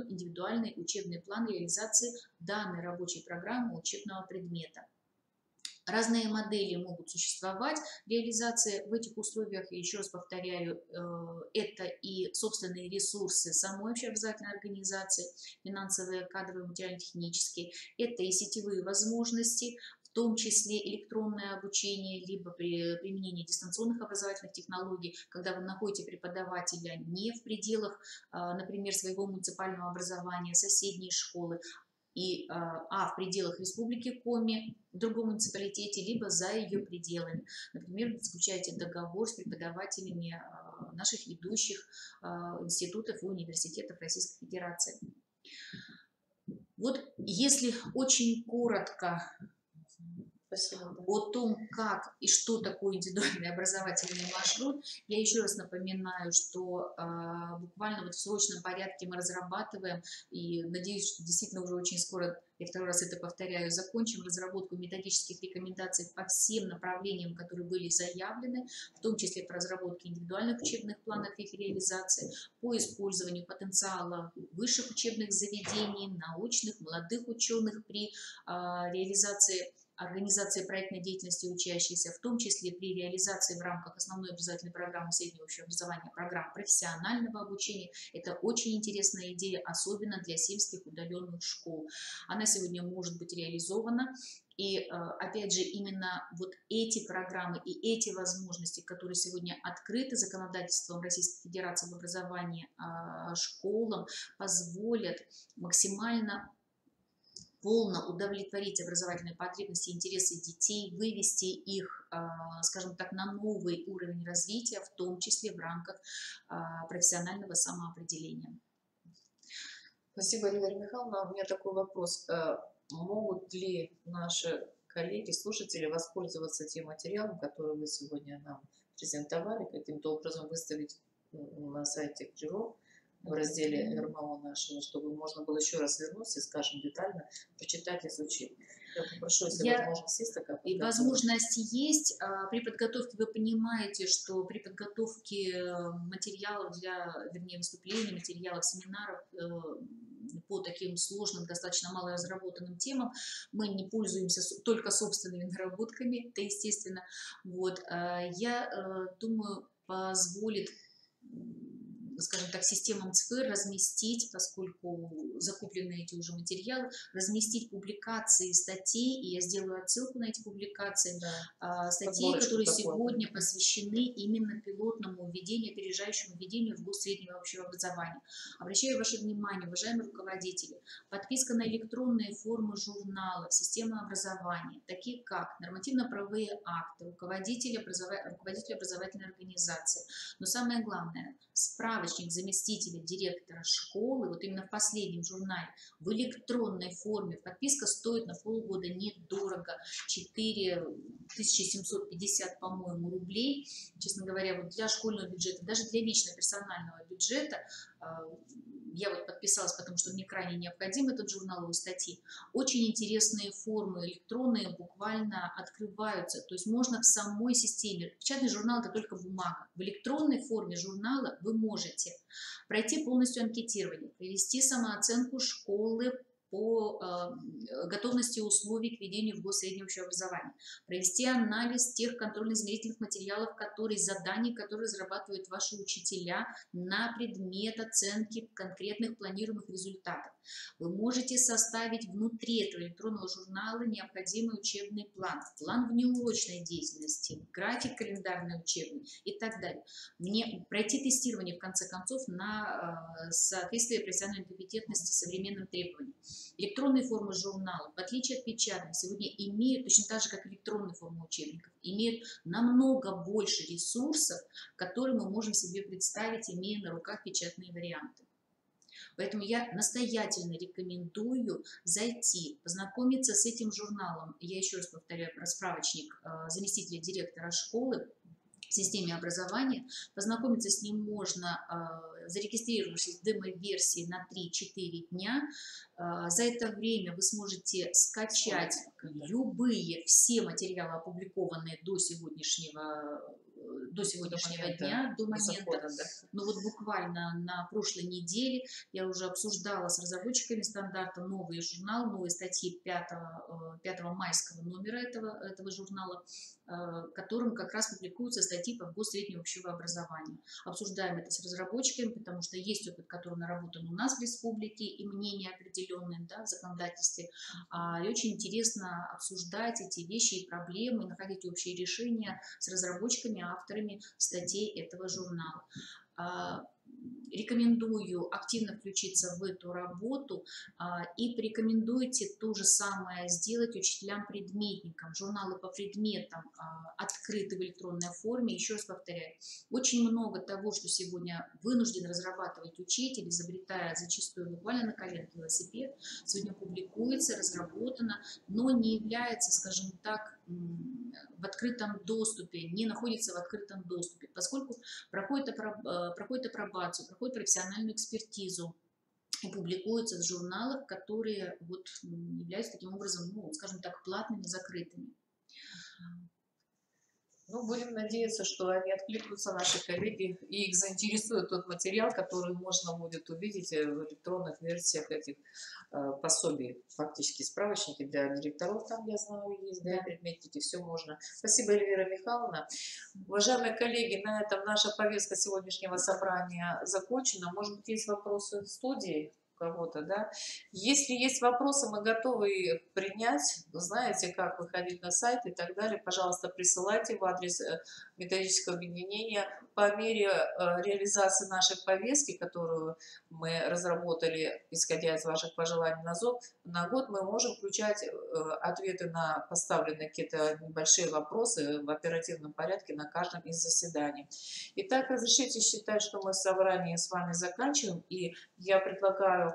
индивидуальный учебный план реализации данной рабочей программы учебного предмета. Разные модели могут существовать. Реализация в этих условиях, еще раз повторяю, это и собственные ресурсы самой общеобразовательной организации, финансовые, кадровые, материально-технические, это и сетевые возможности, в том числе электронное обучение, либо применение дистанционных образовательных технологий, когда вы находите преподавателя не в пределах, например, своего муниципального образования, соседней школы, в пределах Республики Коми, в другом муниципалитете, либо за ее пределами. Например, заключаете договор с преподавателями наших ведущих институтов и университетов Российской Федерации. Вот если очень коротко о том, как и что такое индивидуальный образовательный маршрут, я еще раз напоминаю, что буквально вот в срочном порядке мы разрабатываем, и надеюсь, что действительно уже очень скоро, я второй раз это повторяю, закончим разработку методических рекомендаций по всем направлениям, которые были заявлены, в том числе по разработке индивидуальных учебных планов и их реализации, по использованию потенциала высших учебных заведений, научных, молодых ученых при реализации организации проектной деятельности учащихся, в том числе при реализации в рамках основной образовательной программы среднего общего образования программ профессионального обучения. Это очень интересная идея, особенно для сельских удаленных школ. Она сегодня может быть реализована. И опять же, именно вот эти программы и эти возможности, которые сегодня открыты законодательством Российской Федерации в образовании школам, позволят максимально полно удовлетворить образовательные потребности и интересы детей, вывести их, скажем так, на новый уровень развития, в том числе в рамках профессионального самоопределения. Спасибо, Елена Михайловна. У меня такой вопрос. Могут ли наши коллеги, слушатели воспользоваться тем материалом, который вы сегодня нам презентовали, каким-то образом выставить на сайте КРИРО в разделе РМО нашего, чтобы можно было еще раз вернуться и, скажем, детально прочитать, изучить? Я попрошу, если возможность есть такая. И возможность есть. При подготовке вы понимаете, что при подготовке материалов вернее, выступлений, материалов, семинаров по таким сложным, достаточно мало разработанным темам мы не пользуемся только собственными наработками, это естественно. Вот. Я думаю, позволит, скажем так, системам ЦФР разместить, поскольку закуплены эти уже материалы, разместить публикации статей, и я сделаю отсылку на эти публикации, статей, которые сегодня посвящены именно пилотному введению, опережающему введению в ГУС среднего общего образования. Обращаю ваше внимание, уважаемые руководители, подписка на электронные формы журналов, системы образования, такие как нормативно-правовые акты, руководители образовательной организации, но самое главное, справочник заместителя директора школы, вот именно в последнем журнале, в электронной форме. Подписка стоит на полгода недорого, 4750, по-моему, рублей. Честно говоря, вот для школьного бюджета, даже для лично персонального бюджета, я вот подписалась, потому что мне крайне необходим этот журнал и статьи. Очень интересные формы электронные буквально открываются. То есть можно в самой системе. Печатный журнал – это только бумага. В электронной форме журнала вы можете пройти полностью анкетирование, провести самооценку школы по готовности условий к введению в ГОС среднего общего образования, провести анализ тех контрольно-измерительных материалов, заданий, которые разрабатывают ваши учителя на предмет оценки конкретных планируемых результатов. Вы можете составить внутри этого электронного журнала необходимый учебный план внеурочной деятельности, график календарный учебный и так далее. Пройти тестирование, в конце концов, на соответствие профессиональной компетентности современным требованиям. Электронные формы журналов, в отличие от печатных, сегодня имеют, точно так же, как электронные формы учебников, имеют намного больше ресурсов, которые мы можем себе представить, имея на руках печатные варианты. Поэтому я настоятельно рекомендую зайти, познакомиться с этим журналом. Я еще раз повторяю про справочник заместителя директора школы в системе образования. Познакомиться с ним можно, зарегистрировавшись в демо-версии на 3-4 дня. За это время вы сможете скачать все материалы, опубликованные до сегодняшнего дня, до момента. Но вот буквально на прошлой неделе я уже обсуждала с разработчиками стандарта новый журнал, новые статьи 5 майского номера этого журнала, которым как раз публикуются статьи по ГОС среднего общего образования. Обсуждаем это с разработчиками, потому что есть опыт, который наработан у нас в республике, и мнения определенные, да, в законодательстве. И очень интересно обсуждать эти вещи и проблемы, находить общие решения с разработчиками, авторами статей этого журнала. Рекомендую активно включиться в эту работу и порекомендуйте то же самое сделать учителям-предметникам. Журналы по предметам открыты в электронной форме. Еще раз повторяю, очень много того, что сегодня вынужден разрабатывать учитель, изобретая зачастую буквально на коленке велосипед, сегодня публикуется, разработано, но не является, скажем так, в открытом доступе, не находится в открытом доступе, поскольку проходит апробацию, проходит профессиональную экспертизу и публикуются в журналах, которые вот являются таким образом, ну, скажем так, платными, закрытыми. Ну, будем надеяться, что они откликнутся, наши коллеги, и их заинтересует тот материал, который можно будет увидеть в электронных версиях этих пособий, фактически справочники для директоров, там, я знаю, есть, да, предметники, все можно. Спасибо, Эльвира Михайловна. Уважаемые коллеги, на этом наша повестка сегодняшнего собрания закончена. Может быть, есть вопросы в студии? Кого-то, да. Если есть вопросы, мы готовы их принять. Знаете, как выходить на сайт и так далее. Пожалуйста, присылайте в адрес методического объединения. По мере реализации нашей повестки, которую мы разработали, исходя из ваших пожеланий на год, мы можем включать ответы на поставленные какие-то небольшие вопросы в оперативном порядке на каждом из заседаний. Итак, разрешите считать, что мы собрание с вами заканчиваем, и я предлагаю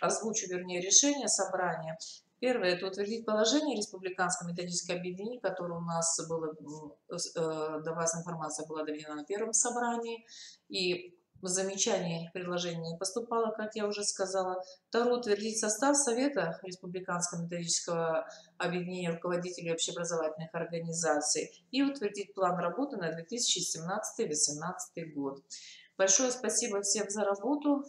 озвучу, вернее, решение собрания. Первое – это утвердить положение Республиканского методического объединения, которое у нас было, до вас информация была доведена на первом собрании, и замечаний, предложений не поступало, как я уже сказала. Второе – утвердить состав Совета Республиканского методического объединения руководителей общеобразовательных организаций и утвердить план работы на 2017-2018 год. Большое спасибо всем за работу.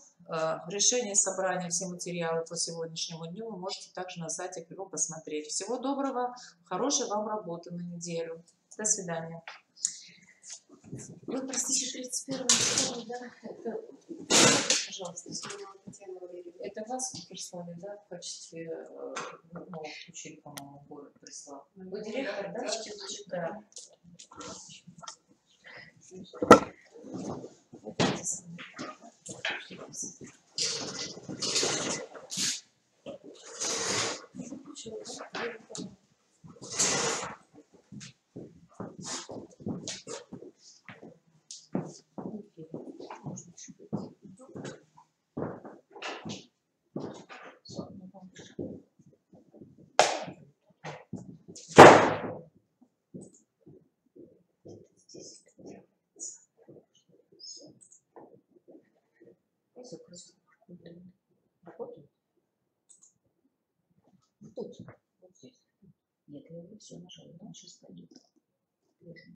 Решение собрания, все материалы по сегодняшнему дню вы можете также на сайте КРУ посмотреть. Всего доброго, хорошей вам работы на неделю. До свидания. Вы, простите, 31 да? Это, пожалуйста, это вас прислали, да, в качестве, ну, учили, по-моему, город прислал. Вы директор, да? Работает? Тут. Вот здесь. Нет, я все нажала, да, он сейчас пойдет.